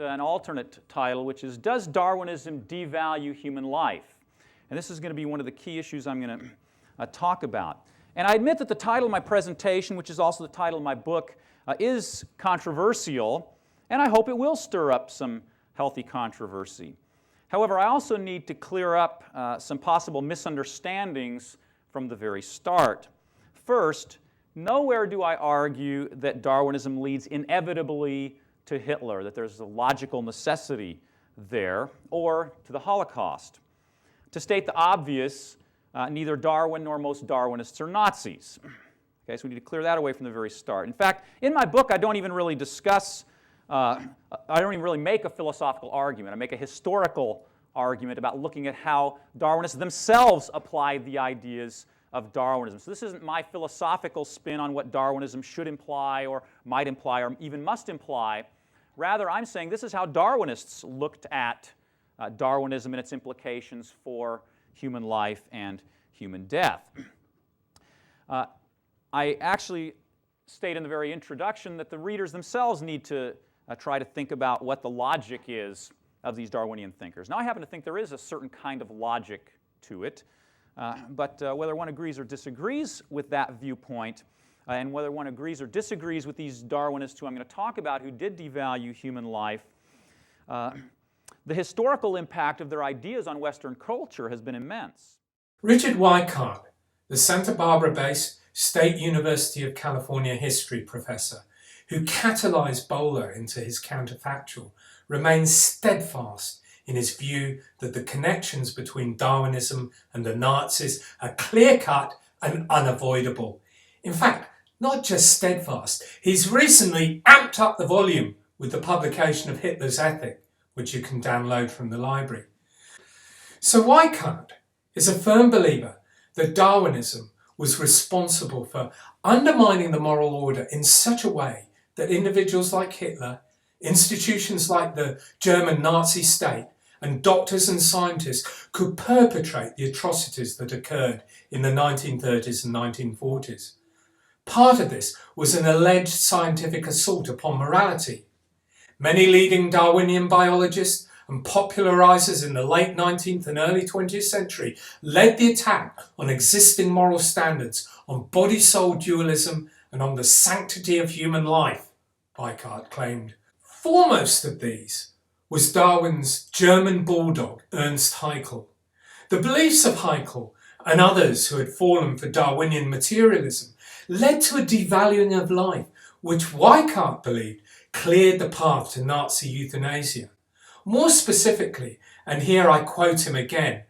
an alternate title, which is, Does Darwinism Devalue Human Life? And this is going to be one of the key issues I'm going to talk about. And I admit that the title of my presentation, which is also the title of my book, is controversial, and I hope it will stir up some healthy controversy. However, I also need to clear up some possible misunderstandings from the very start. First, nowhere do I argue that Darwinism leads inevitably to Hitler, that there's a logical necessity there, or to the Holocaust. To state the obvious, neither Darwin nor most Darwinists are Nazis. Okay, so we need to clear that away from the very start. In fact, in my book, I don't even really discuss, I don't even really make a philosophical argument. I make a historical argument about looking at how Darwinists themselves applied the ideas of Darwinism. So this isn't my philosophical spin on what Darwinism should imply or might imply or even must imply. Rather, I'm saying this is how Darwinists looked at Darwinism and its implications for human life and human death. I actually state in the very introduction that the readers themselves need to try to think about what the logic is of these Darwinian thinkers. Now, I happen to think there is a certain kind of logic to it, but whether one agrees or disagrees with that viewpoint, and whether one agrees or disagrees with these Darwinists who I'm going to talk about who did devalue human life, the historical impact of their ideas on Western culture has been immense. Richard Weikart, the Santa Barbara-based State University of California history professor, who catalyzed Bowler into his counterfactual, remains steadfast in his view that the connections between Darwinism and the Nazis are clear-cut and unavoidable. In fact, not just steadfast, he's recently amped up the volume with the publication of Hitler's Ethic, which you can download from the library. So Weikart is a firm believer that Darwinism was responsible for undermining the moral order in such a way that individuals like Hitler, institutions like the German Nazi state, and doctors and scientists could perpetrate the atrocities that occurred in the 1930s and 1940s. Part of this was an alleged scientific assault upon morality. Many leading Darwinian biologists and popularizers in the late 19th and early 20th century led the attack on existing moral standards, on body-soul dualism, and on the sanctity of human life, Weikart claimed. Foremost of these was Darwin's German bulldog, Ernst Haeckel. The beliefs of Haeckel and others who had fallen for Darwinian materialism led to a devaluing of life, which Weikart believed cleared the path to Nazi euthanasia. More specifically, and here I quote him again,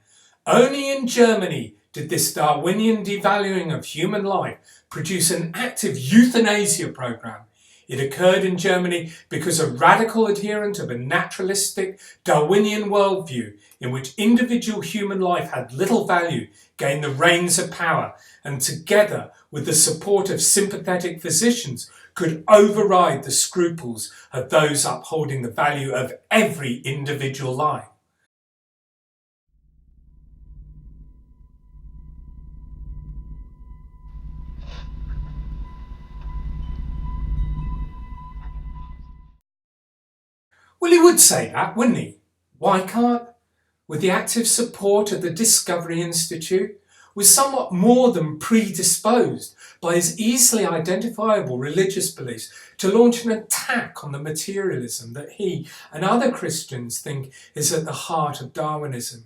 only in Germany did this Darwinian devaluing of human life produce an active euthanasia program. It occurred in Germany because a radical adherent of a naturalistic Darwinian worldview in which individual human life had little value gained the reins of power, and together with the support of sympathetic physicians could override the scruples of those upholding the value of every individual life. Well, he would say that, wouldn't he? Weikart, with the active support of the Discovery Institute, was somewhat more than predisposed by his easily identifiable religious beliefs to launch an attack on the materialism that he and other Christians think is at the heart of Darwinism.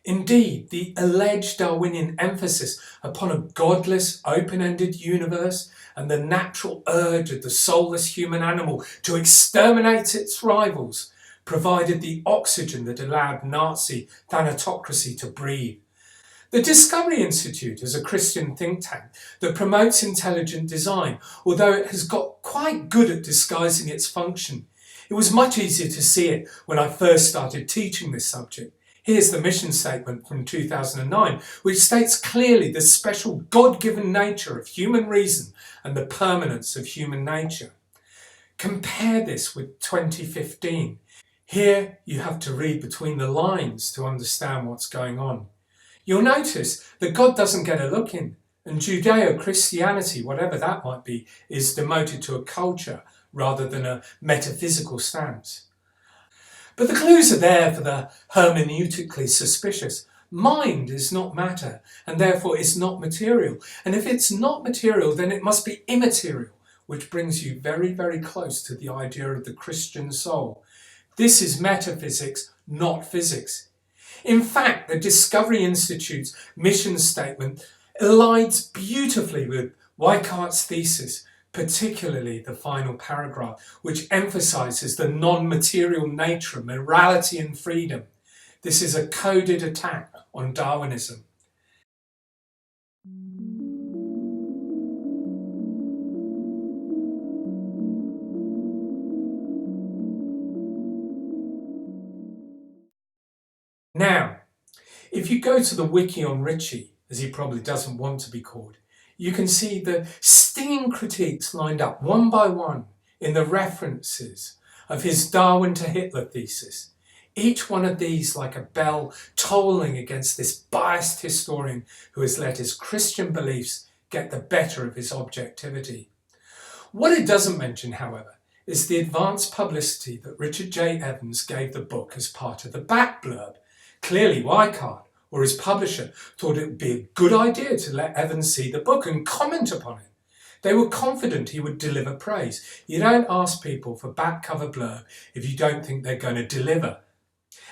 Indeed, the alleged Darwinian emphasis upon a godless, open-ended universe and the natural urge of the soulless human animal to exterminate its rivals provided the oxygen that allowed Nazi thanatocracy to breathe. The Discovery Institute is a Christian think tank that promotes intelligent design, although it has got quite good at disguising its function. It was much easier to see it when I first started teaching this subject. Here's the mission statement from 2009, which states clearly the special God-given nature of human reason and the permanence of human nature. Compare this with 2015. Here you have to read between the lines to understand what's going on. You'll notice that God doesn't get a look in, and Judeo-Christianity, whatever that might be, is demoted to a culture rather than a metaphysical stance. But the clues are there for the hermeneutically suspicious. Mind is not matter, and therefore is not material. And if it's not material, then it must be immaterial, which brings you very, very close to the idea of the Christian soul. This is metaphysics, not physics. In fact, the Discovery Institute's mission statement aligns beautifully with Weikart's thesis, particularly the final paragraph, which emphasizes the non-material nature of morality and freedom. This is a coded attack on Darwinism. Now, if you go to the wiki on Ritchie, as he probably doesn't want to be called, you can see the stinging critiques lined up one by one in the references of his Darwin to Hitler thesis. Each one of these like a bell tolling against this biased historian who has let his Christian beliefs get the better of his objectivity. What it doesn't mention, however, is the advanced publicity that Richard J. Evans gave the book as part of the back blurb. Clearly, Weikart, or his publisher, thought it would be a good idea to let Evans see the book and comment upon it. They were confident he would deliver praise. You don't ask people for back cover blurb if you don't think they're going to deliver.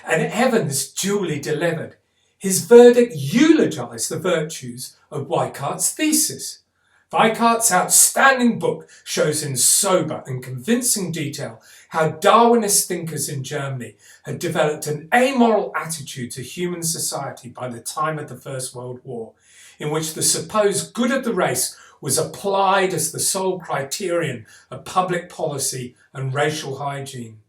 And Evans duly delivered. His verdict eulogised the virtues of Weikart's thesis. Weikart's outstanding book shows in sober and convincing detail how Darwinist thinkers in Germany had developed an amoral attitude to human society by the time of the First World War, in which the supposed good of the race was applied as the sole criterion of public policy and racial hygiene.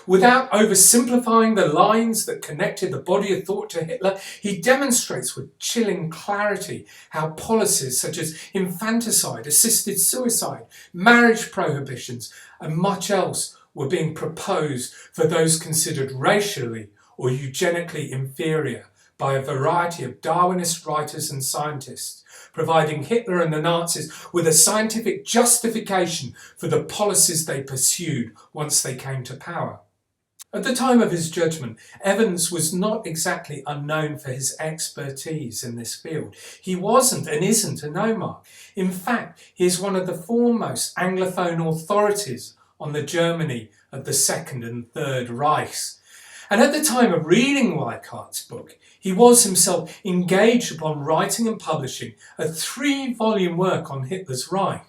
Without oversimplifying the lines that connected the body of thought to Hitler, he demonstrates with chilling clarity how policies such as infanticide, assisted suicide, marriage prohibitions, and much else were being proposed for those considered racially or eugenically inferior by a variety of Darwinist writers and scientists, providing Hitler and the Nazis with a scientific justification for the policies they pursued once they came to power. At the time of his judgment, Evans was not exactly unknown for his expertise in this field. He wasn't and isn't a no-mark. In fact, he is one of the foremost Anglophone authorities on the Germany of the Second and Third Reichs. And at the time of reading Weikart's book, he was himself engaged upon writing and publishing a 3-volume work on Hitler's Reich,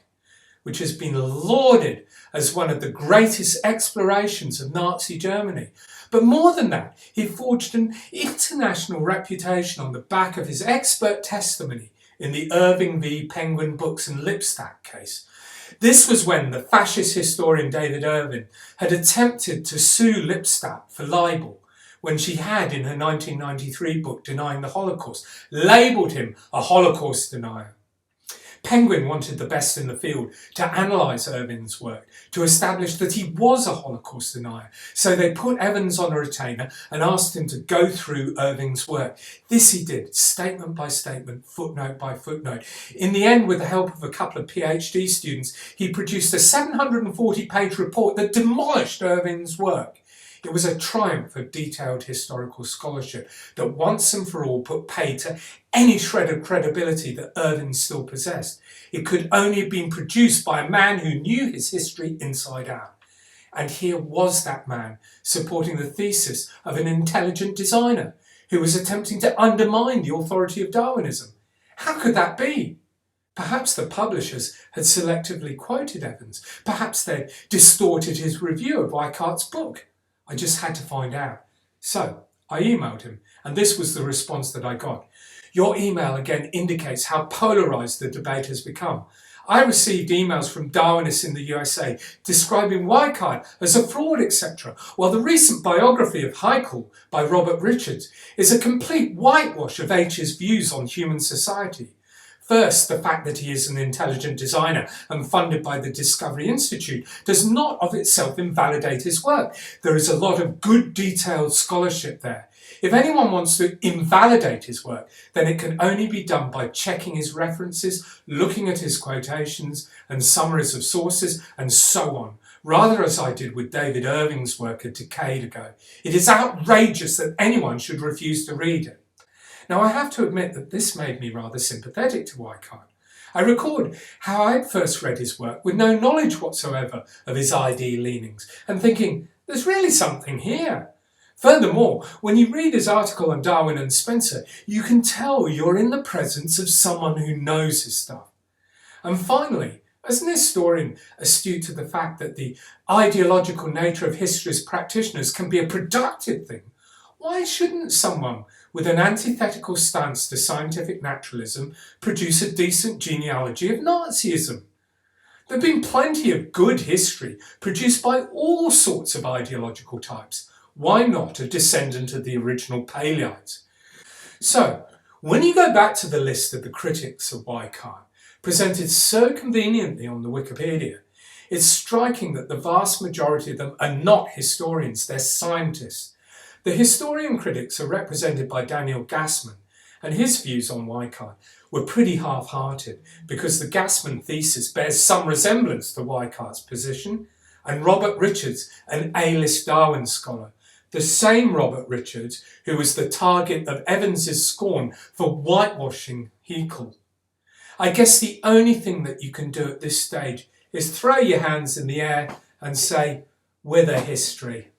which has been lauded as one of the greatest explorations of Nazi Germany. But more than that, he forged an international reputation on the back of his expert testimony in the Irving v. Penguin Books and Lipstadt case. This was when the fascist historian David Irving had attempted to sue Lipstadt for libel, when she had, in her 1993 book Denying the Holocaust, labelled him a Holocaust denier. Penguin wanted the best in the field to analyse Irving's work, to establish that he was a Holocaust denier. So they put Evans on a retainer and asked him to go through Irving's work. This he did, statement by statement, footnote by footnote. In the end, with the help of a couple of PhD students, he produced a 740-page report that demolished Irving's work. It was a triumph of detailed historical scholarship that once and for all put paid to any shred of credibility that Irving still possessed. It could only have been produced by a man who knew his history inside out. And here was that man supporting the thesis of an intelligent designer who was attempting to undermine the authority of Darwinism. How could that be? Perhaps the publishers had selectively quoted Evans. Perhaps they'd distorted his review of Weikart's book. I just had to find out. So I emailed him, and this was the response that I got. Your email again indicates how polarised the debate has become. I received emails from Darwinists in the USA describing Weikart as a fraud, etc., while the recent biography of Haeckel by Robert Richards is a complete whitewash of H's views on human society. First, the fact that he is an intelligent designer and funded by the Discovery Institute does not of itself invalidate his work. There is a lot of good detailed scholarship there. If anyone wants to invalidate his work, then it can only be done by checking his references, looking at his quotations and summaries of sources, and so on, rather as I did with David Irving's work a decade ago. It is outrageous that anyone should refuse to read it. Now, I have to admit that this made me rather sympathetic to Weikart. I record how I had first read his work with no knowledge whatsoever of his ID leanings and thinking, there's really something here. Furthermore, when you read his article on Darwin and Spencer, you can tell you're in the presence of someone who knows his stuff. And finally, as an historian astute to the fact that the ideological nature of history's practitioners can be a productive thing, why shouldn't someone with an antithetical stance to scientific naturalism produce a decent genealogy of Nazism? There have been plenty of good history produced by all sorts of ideological types. Why not a descendant of the original Paleoites? So, when you go back to the list of the critics of Weikart, presented so conveniently on the Wikipedia, it's striking that the vast majority of them are not historians, they're scientists. The historian critics are represented by Daniel Gassman, and his views on Weikart were pretty half-hearted because the Gassman thesis bears some resemblance to Weikart's position, and Robert Richards, an A-list Darwin scholar, the same Robert Richards who was the target of Evans's scorn for whitewashing Haeckel. I guess the only thing that you can do at this stage is throw your hands in the air and say, with a history.